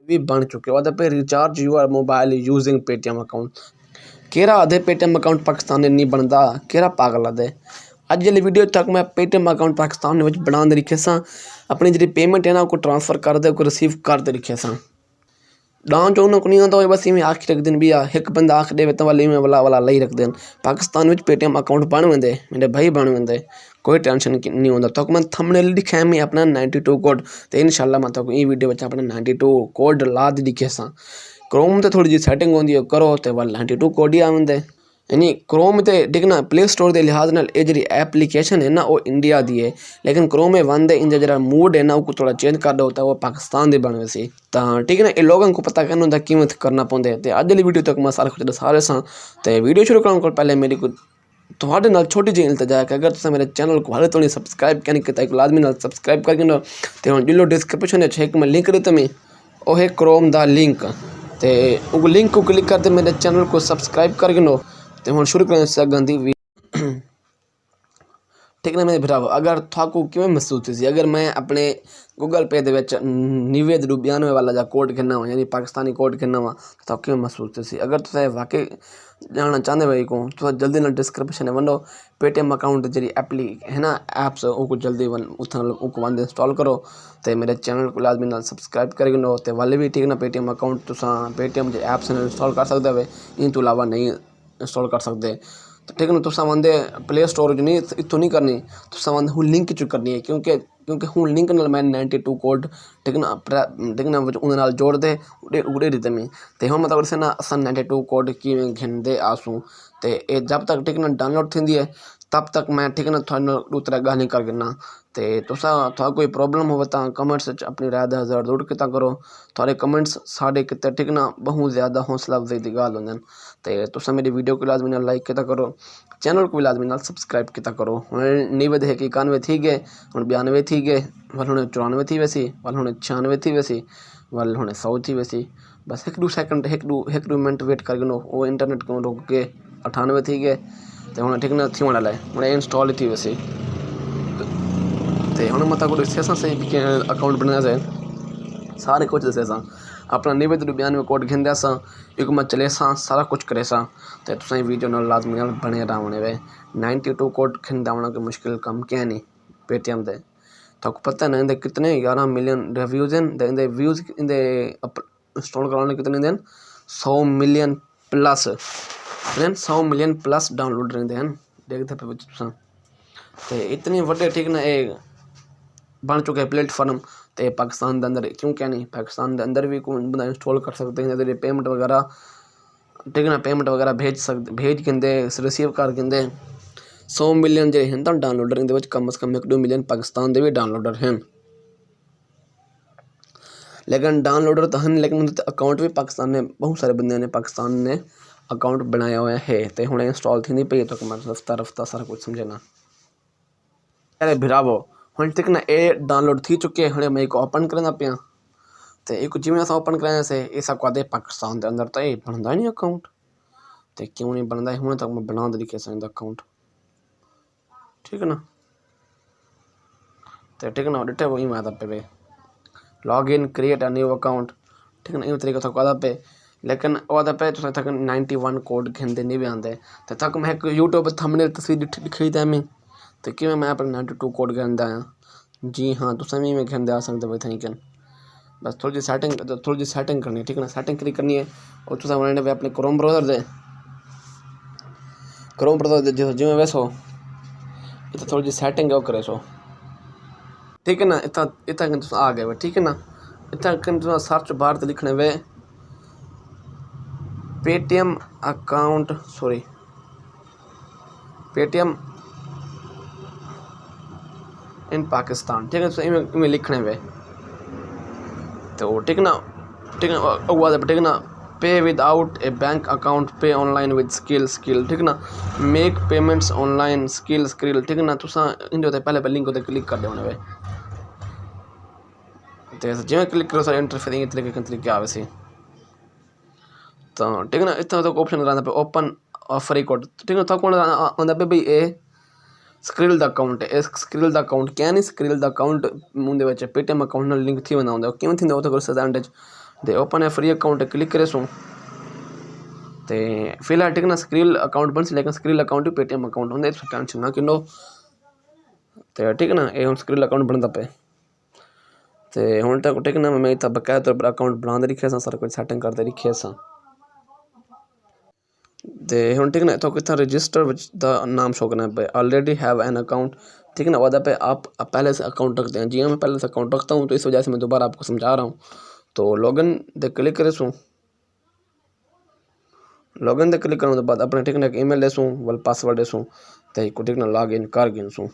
भी बन चुके हो पे recharge your mobile using Paytm account केरा आधे पेटीएम अकाउंट पाकिस्तान नहीं बनता केरा पागल आधे अज जल्दी वीडियो तक मैं पेटीएम अकाउंट पाकिस्तान बना तरीके से अपनी जी पेमेंट है ना ट्रांसफर कर दे रिसीव कर तरीके से डाउन चौना को नहीं आता बस इवें आख रख दिन भी एक बंदा आख दे तो वाले इवें वाला लाई रख देन पाकिस्तान में पेटीएम अकाउंट बन वेंदे मेरे भाई बन वेंदे कोई टेंशन नहीं होता तो मैं थंबनेल दिखाया मैं अपना 92 कोड तो इंशाल्लाह मैं तो ये वीडियो अपना 92 कोड ला दी दिखे सा क्रोम ते थोड़ी जी सेटिंग होंदी करो तो वाल 92 कोड ही आवेंदे यानी क्रोम ते डिगना प्ले स्टोर के लिहाज नाल ये जी एप्लीकेशन है ना वो इंडिया दी है लेकिन क्रोम में वन दे इंजा जरा मूड है ना वो थोड़ा चेंज कर दो वो पाकिस्तान दे बने सी तो ठीक है ना ये लोगों को पता करना होंगे किमें करना पौंदे ते अज वाली वीडियो तक मैं सारा कुछ दसा रहा तो वीडियो शुरू करने को पहले मेरी कुछ थोड़े नाल छोटी जी इल्तजा है कि अगर तुम मेरे चैनल को हाले तो नहीं सब्सक्राइब क्या नहीं किया लाजमी नाल सब्सक्राइब करके ना तो जिलो डिस्क्रिप्शन एक मैं लिंक देता मैं वो है क्रोम दा लिंक तो वो लिंक को क्लिक करते मेरे चैनल को सब्सक्राइब करके नो तो हम शुरू करें सगंदी भी ठीक है मेरे भरावो अगर थाकू किमें महसूस थी अगर मैं अपने गूगल पे दे 90 वाला जा कोड खेलना वा यानी पाकिस्तानी कोड खेलना वा तो किमें महसूस थी अगर तुम वाकई जानना चाहते भाई को तो जल्दी ना डिस्क्रिप्शन में वनो पेटीएम अकाउंट जी एप्ली है ना ऐप्स वो जल्दी वन इंस्टॉल करो तो मेरे चैनल को लाजमी नाल सब्सक्राइब करके नो तो वाले भी ठीक ना पेटीएम अकाउंट तुसा पेटीएम के ऐप्स इंस्टॉल कर सकते हो इन तो अलावा नहीं इंस्टॉल कर सकते तो ठीक है ना तुसा वंदे प्ले स्टोर नहीं इतों नहीं करनी तुसा वंदे हूँ लिंक चु करनी है क्योंकि हूँ लिंक नाल मैं 92 कोड ठीक ना उन्हें नाल जोड़ दे उड़े रीते में तो हम मतलब से ना असा 92 कोड की घिनते आसूँ तो ये जब तक ठीक ना डाउनलोड थी है तब तक मैं ठीक ना थोड़ा दूसरा गाने कर गिना तो तुसा थोड़ा कोई प्रॉब्लम हो तो कमेंट्स अपनी राय का जरूर किता करो थोड़े कमेंट्स साढ़े कितने ठीक ना बहुत ज़्यादा हौसला अफजाई की गाल होंगे तो तुसा मेरी वीडियो को लाजमी लाइक किता करो चैनल को भी लाजमी सब्सक्राइब किता करो हूँ 90 है कि 91 थी गए हूँ 92 थी गए वाल हूँ 94 थी वैसी वाल हूँ 96 थी वैसी वाल हूँ 100 थी वैसी बस एक दो सेकंड एक दो मिनट वेट करके नो वो इंटरनेट को रोक के 98 थी गए तो हूँ ठीक ना थी वाला हूँ इंस्टॉल थी वैसे तो हूँ मतलब को से अकाउंट बनना से सारे कुछ दसे अपना 90 कोड घिंदे एक मैं चले सारा कुछ करे तो तुम वीडियो ना लाजमी बने रहने वे 92 कोड घिंदा होना कि मुश्किल कम क्या नहीं पेटीएम दे तो पता ना इंदे कितने 11 मिलियन रिव्यूज़ हैं इंदे व्यूज़ इंदे इंस्टॉल कराने कितने दिन 100 million plus 100 million plus download रहते हैं देखते पे तो इतनी वड्डे ठीक ना ये बन चुके प्लेटफॉर्म तो पाकिस्तान के अंदर क्यों क्या नहीं पाकिस्तान के अंदर भी कोई बंदा इंस्टॉल कर सकते हैं पेमेंट वगैरह ठीक है पेमेंट वगैरह भेज के रिसीव कर के 100 मिलियन जो हैं तो डाउनलोडर इन कम से कम 1-2 मिलियन पाकिस्तान के भी डाउनलोडर हैं लेकिन डाउनलोडर तो हैं लेकिन अकाउंट भी पाकिस्तान ने बहुत सारे बंदे ने पाकिस्तान ने अकाउंट बनाया हुआ है तो हूँ इंस्टॉल थी नहीं पी तो मैं रफ्ता सारा कुछ समझना अरे भिरावो हम ठीक ना ये डाउनलोड थी चुके हैं मैं एक ओपन करना पाया तो एक जिमें अस ओपन कराने से ये सब कहते पाकिस्तान के अंदर तो ये बनता ही नहीं अकाउंट तो क्यों नहीं बनता हूँ तक मैं बना तरीके से अकाउंट ठीक है ना तो ठीक है ना डिटे वही मैं पे log in create a new account ठीक है ना इन तरीके से कहता पे लेकिन वह पे तो तक 91 कोड घिनते नहीं भी आते तो तक मैं एक यूट्यूब थंबनेल तस्वीर दिखाई था मैं तो कि मैं अपने 92 कोड घिनता आया जी हाँ तो सभी में घिनते आ सकते भाई थैंक बस थोड़ी जी सेटिंग करनी है ठीक है ना सेटिंग करनी है और तुम वे अपने क्रोम ब्राउज़र दे जिमें वैसो इतना थोड़ी जी सेटिंग है वो करे सो ठीक है ना इतना तुम आ गए ठीक है ना इतना सर्च बार तो लिखने वे पेटीएम अकाउंट सॉरी पेटीएम इन पाकिस्तान ठीक है तो इमें लिखने वे तो ठीक ना ठीक ना पे विदाउट ए बैंक अकाउंट पे ऑनलाइन विद स्किल ठीक ना मेक पेमेंट्स ऑनलाइन स्किल ठीक ना तुसा इन पहले लिंक होते क्लिक कर देने वे तो जिमें क्लिक करो सर इंटरफेस तरीके आवे सी तो ठीक है ना इतना तो ऑप्शन रहता पे ओपन फ्री कोड ठीक है तो कौन आंदा पे भाई ए स्क्रिल द अकाउंट है स्क्रिल द अकाउंट क्या नहीं स्क्रिल द अकाउंट मुंदे पेटीएम अकाउंट लिंक थी वना क्यों थी तो सदांड ते ओपन है फ्री अकाउंट क्लिक करे सो ते फिलहाल ठीक ना स्क्रील अकाउंट बन सी, लेकिन स्क्रील अकाउंट भी पेटीएम अकाउंट होंगे, टेंशन ना किनो। तो ठीक ना ये हम स्क्रील अकाउंट बनता पे तो हूँ तक ठीक ना मैं इतना बकाया तौर पर अकाउंट बना रखे सारा कुछ सैटिंग करते रखे ते हूँ ठीक ना तो कितना रजिस्टर द नाम शो करना पे ऑलरेडी हैव एन अकाउंट। ठीक है ना वजह पे आप पहले से अकाउंट रखते हैं, जी हाँ मैं पहले से अकाउंट रखता हूँ, तो इस वजह से मैं दोबारा आपको समझा रहा हूँ। तो लॉगिन दे क्लिक करे सूँ, लॉगिन दे क्लिक करने के बाद अपने ठीक ना ईमेल दे सूँ वाल पासवर्ड दे सूँ तो को ठीक ना लॉग इन कर गिन सूँ।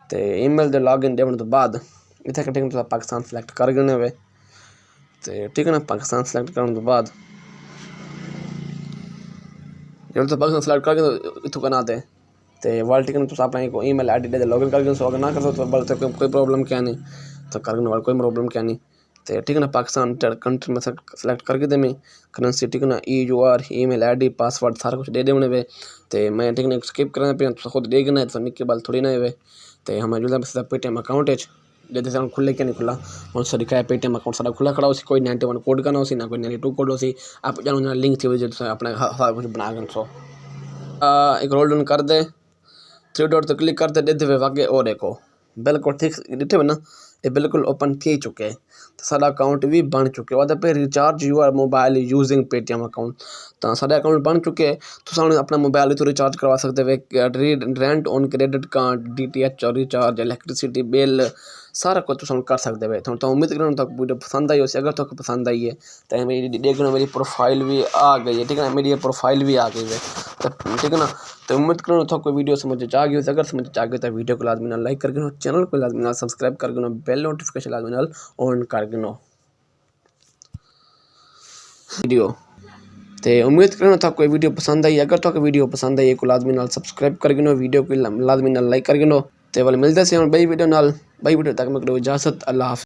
तो ईमेल दे लॉग इन देने के बाद इतना ठीक ना पाकिस्तान सिलेक्ट कर गिने वे। तो ठीक है ना पाकिस्तान सिलेक्ट करने के बाद जब तो पाकिस्तान सिलेक्ट करके इतों करना आते तो वाल ठीक है तो अपना को ईमेल आईडी दे लॉगिन करके सो अगर ना कर तो बोलते कोई प्रॉब्लम क्या नहीं, तो करने वाला कोई प्रॉब्लम क्या नहीं। तो ठीक है ना पाकिस्तान कंट्री में सेलेक्ट करके दे मैं करेंसी ठीक है ना EUR ईमेल आईडी पासवर्ड सारा कुछ दे दे उन्हें वे। तो मैं ठीक है स्किप करना पे तो खुद दे गना तो निके बाल थोड़ी ना वे। तो हमें जो है पेटीएम अकाउंट है जैसे खुले क्या नहीं खुला और सर दिखाया पेटीएम अकाउंट सारा खुला खड़ा उसी कोई 91 कोड का ना उसी ना कोई 92 कोड उसी आप जानो लिंक थी वजह से अपना सारा कुछ बना कर सो एक रोल डाउन कर दे, थ्री डॉट तो क्लिक करते देते हुए वाके और देखो बिल्कुल ठीक दिखे ना ये बिल्कुल ओपन थी चुके तो सारा अकाउंट भी बन चुके वह पे recharge your mobile using Paytm account तो सारे अकाउंट बन चुके तो सारे अपना मोबाइल तो रिचार्ज करवा सकते हुए rent on credit card DTH और रिचार्ज इलेक्ट्रिसिटी बिल सारा कुछ तो कर सकते हुए। तो उम्मीद करूँ तक वीडियो पसंद आई हो, अगर तक पसंद आई है तो मेरी देखना मेरी प्रोफाइल भी आ गई है, ठीक है ना मेरी प्रोफाइल भी आ गई है तो ठीक है ना। तो उम्मीद करूँ तो कोई वीडियो समझ आ गई हो, अगर समझ आ गई तो वीडियो को लाजमी ना लाइक करके चैनल को लाजमी ना सब्सक्राइब करके बेल नोटिफिकेशन लाजमी ना ऑन करके वीडियो। तो उम्मीद करूँ तो कोई वीडियो पसंद आई, अगर तो वीडियो पसंद आई को लाजमी ना सब्सक्राइब करके वीडियो को लाजमी ना लाइक करके तो वाले मिलते हैं बई वीडियो तक मैं इजाज़त, अल्लाह हाफ़िज़।